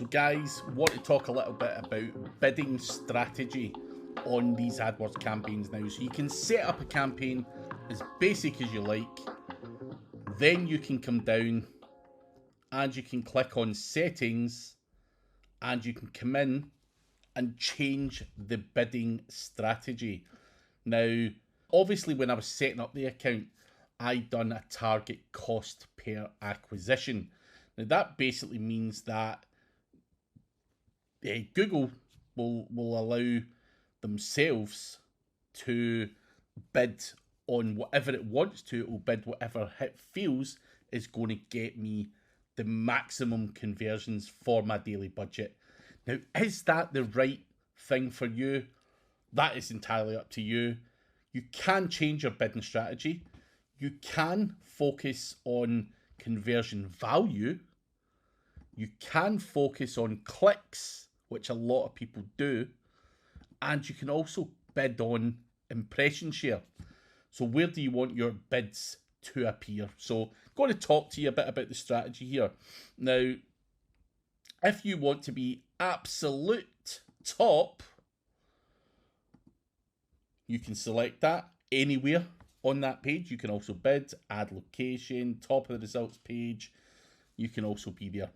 So guys, want to talk a little bit about bidding strategy on these AdWords campaigns now. So you can set up a campaign as basic as you like. Then you can come down and you can click on settings and you can come in and change the bidding strategy. Now, obviously when I was setting up the account, I done a target cost per acquisition. Now that basically means that Google will allow themselves to bid on whatever it wants to. It will bid whatever it feels is going to get me the maximum conversions for my daily budget. Now, is that the right thing for you? That is entirely up to you. You can change your bidding strategy. You can focus on conversion value. You can focus on clicks, which a lot of people do. And you can also bid on impression share. So where do you want your bids to appear? So I'm going to talk to you a bit about the strategy here. Now, if you want to be absolute top, you can select that anywhere on that page. You can also bid, add location, top of the results page. You can also be there.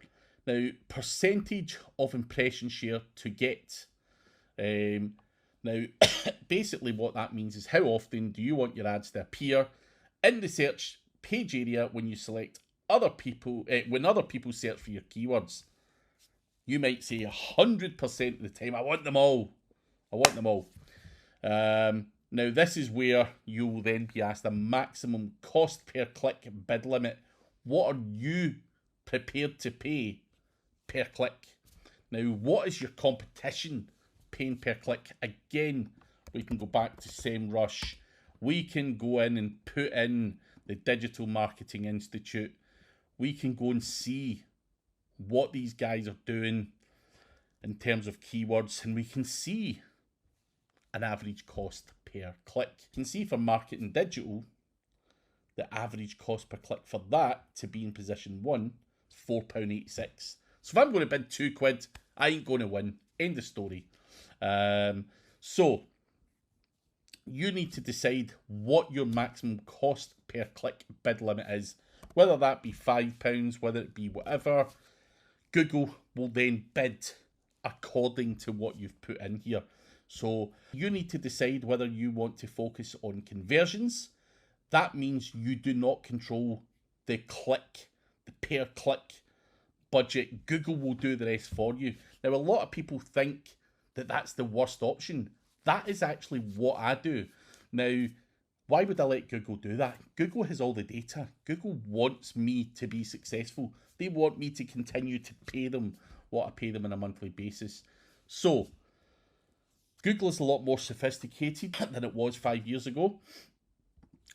Now, percentage of impression share to get. Now, basically what that means is how often do you want your ads to appear in the search page area when you select other people, when other people search for your keywords. You might say 100% of the time, I want them all. I want them all. Now, this is where you will then be asked a maximum cost per click bid limit. What are you prepared to pay per click? Now, what is your competition paying per click? Again, we can go back to SEMrush. We can go in and put in the Digital Marketing Institute. We can go and see what these guys are doing in terms of keywords, and we can see an average cost per click. You can see for marketing digital, the average cost per click for that to be in position 1 is £4.86. So if I'm going to bid £2, I ain't going to win. End of story. So you need to decide what your maximum cost per click bid limit is, whether that be £5, whether it be whatever. Google will then bid according to what you've put in here. So you need to decide whether you want to focus on conversions. That means you do not control the click, the per click budget. Google will do the rest for you. Now, a lot of people think that that's the worst option. That is actually what I do. Now, why would I let Google do that? Google has all the data. Google wants me to be successful. They want me to continue to pay them what I pay them on a monthly basis. So, Google is a lot more sophisticated than it was 5 years ago.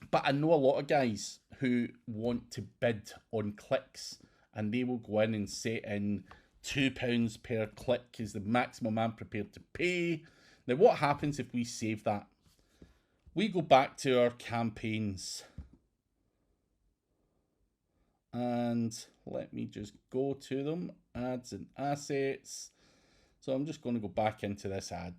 But I know a lot of guys who want to bid on clicks, and they will go in and set in £2 per click is the maximum I'm prepared to pay. Now, what happens if we save that? We go back to our campaigns. And let me just go to them. Ads and assets. So I'm just going to go back into this ad.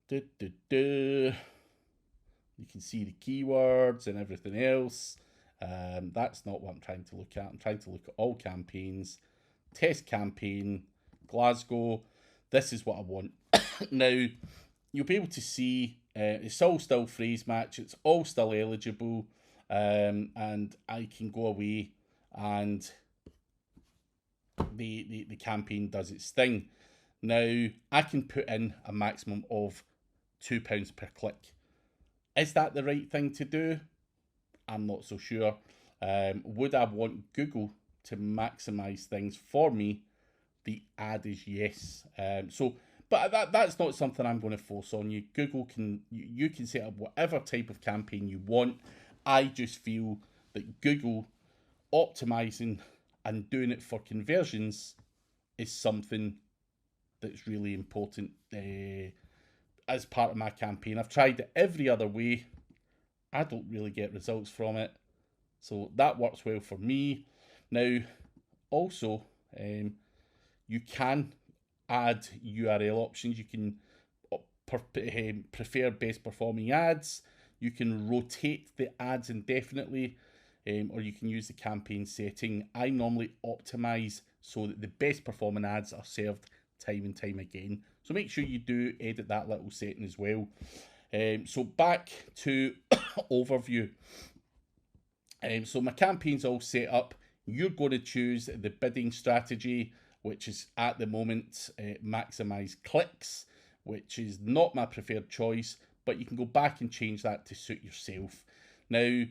You can see the keywords and everything else. That's not what I'm trying to look at. I'm trying to look at all campaigns. Test campaign, Glasgow. This is what I want. Now, you'll be able to see it's all still phrase match. It's all still eligible. And I can go away and the campaign does its thing. Now, I can put in a maximum of £2 per click. Is that the right thing to do? I'm not so sure. Would I want Google to maximize things for me? The ad is yes. But that's not something I'm going to force on you. Google you can set up whatever type of campaign you want. I just feel that Google optimizing and doing it for conversions is something that's really important as part of my campaign. I've tried it every other way I don't really get results from it. So that works well for me. Now, also, you can add URL options. You can prefer best performing ads. You can rotate the ads indefinitely, or you can use the campaign setting. I normally optimize so that the best performing ads are served time and time again. So make sure you do edit that little setting as well. So back to overview. So my campaign's all set up. You're going to choose the bidding strategy, which is at the moment maximize clicks, which is not my preferred choice, but you can go back and change that to suit yourself. Now,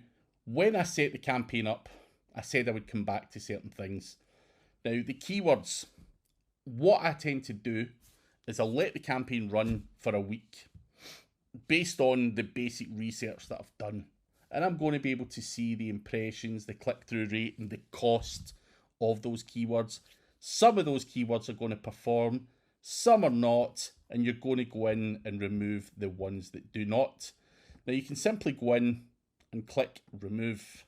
when I set the campaign up, I said I would come back to certain things. Now, the keywords, what I tend to do is I'll let the campaign run for a week based on the basic research that I've done. And I'm going to be able to see the impressions, the click-through rate, and the cost of those keywords. Some of those keywords are going to perform, some are not, and you're going to go in and remove the ones that do not. Now you can simply go in and click remove,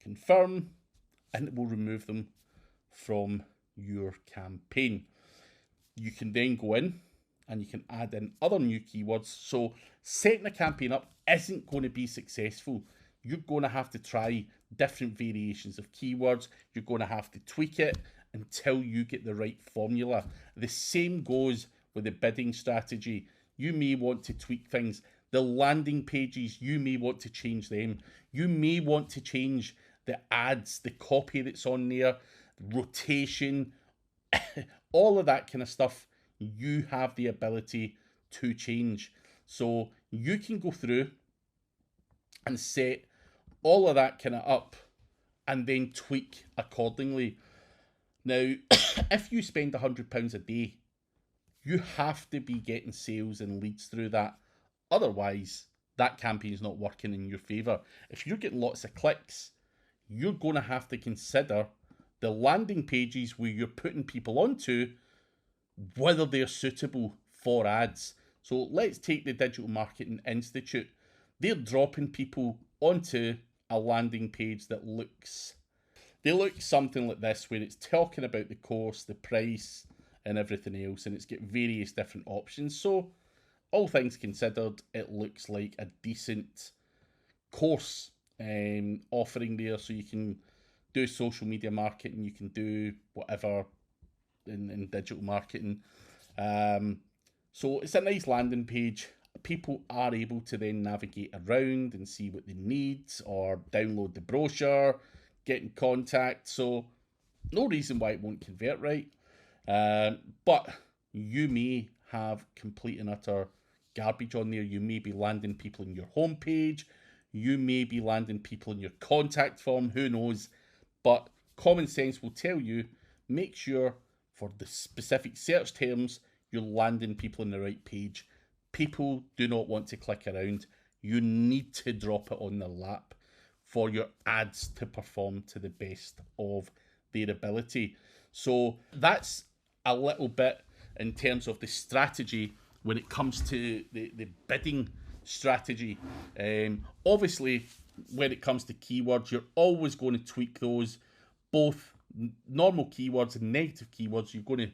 confirm, and it will remove them from your campaign. You can then go in and you can add in other new keywords. So setting a campaign up isn't going to be successful. You're going to have to try different variations of keywords. You're going to have to tweak it until you get the right formula. The same goes with the bidding strategy. You may want to tweak things. The landing pages, you may want to change them. You may want to change the ads, the copy that's on there, rotation, all of that kind of stuff. You have the ability to change. So you can go through and set all of that kind of up and then tweak accordingly. Now, if you spend £100 a day, you have to be getting sales and leads through that. Otherwise, that campaign is not working in your favour. If you're getting lots of clicks, you're going to have to consider the landing pages where you're putting people onto, whether they're suitable for ads. So let's take the Digital Marketing Institute. They're dropping people onto a landing page that looks something like this, where it's talking about the course, the price, and everything else, and it's got various different options. So all things considered, it looks like a decent course offering there. So you can do social media marketing, you can do whatever in digital marketing. So it's a nice landing page. People are able to then navigate around and see what they need, or download the brochure, get in contact. So no reason why it won't convert right. But you may have complete and utter garbage on there. You may be landing people in your homepage. You may be landing people in your contact form. Who knows? But common sense will tell you, make sure for the specific search terms, you're landing people on the right page. People do not want to click around. You need to drop it on their lap for your ads to perform to the best of their ability. So that's a little bit in terms of the strategy when it comes to the bidding strategy. Obviously, when it comes to keywords, you're always going to tweak those, both normal keywords and negative keywords. You're going to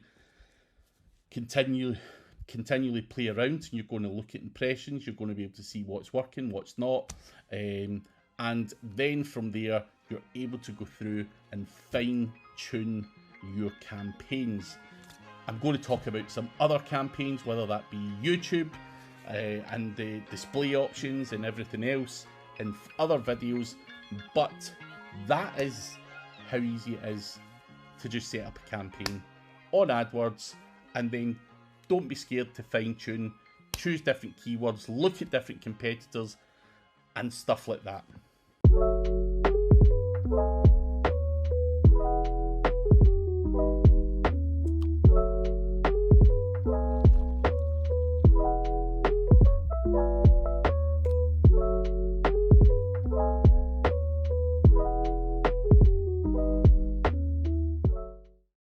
continually play around, and you're going to look at impressions. You're going to be able to see what's working, what's not, and then from there you're able to go through and fine tune your campaigns. I'm going to talk about some other campaigns, whether that be YouTube and the display options and everything else in other videos, but that is how easy it is to just set up a campaign on AdWords. And then don't be scared to fine tune, choose different keywords, look at different competitors and stuff like that.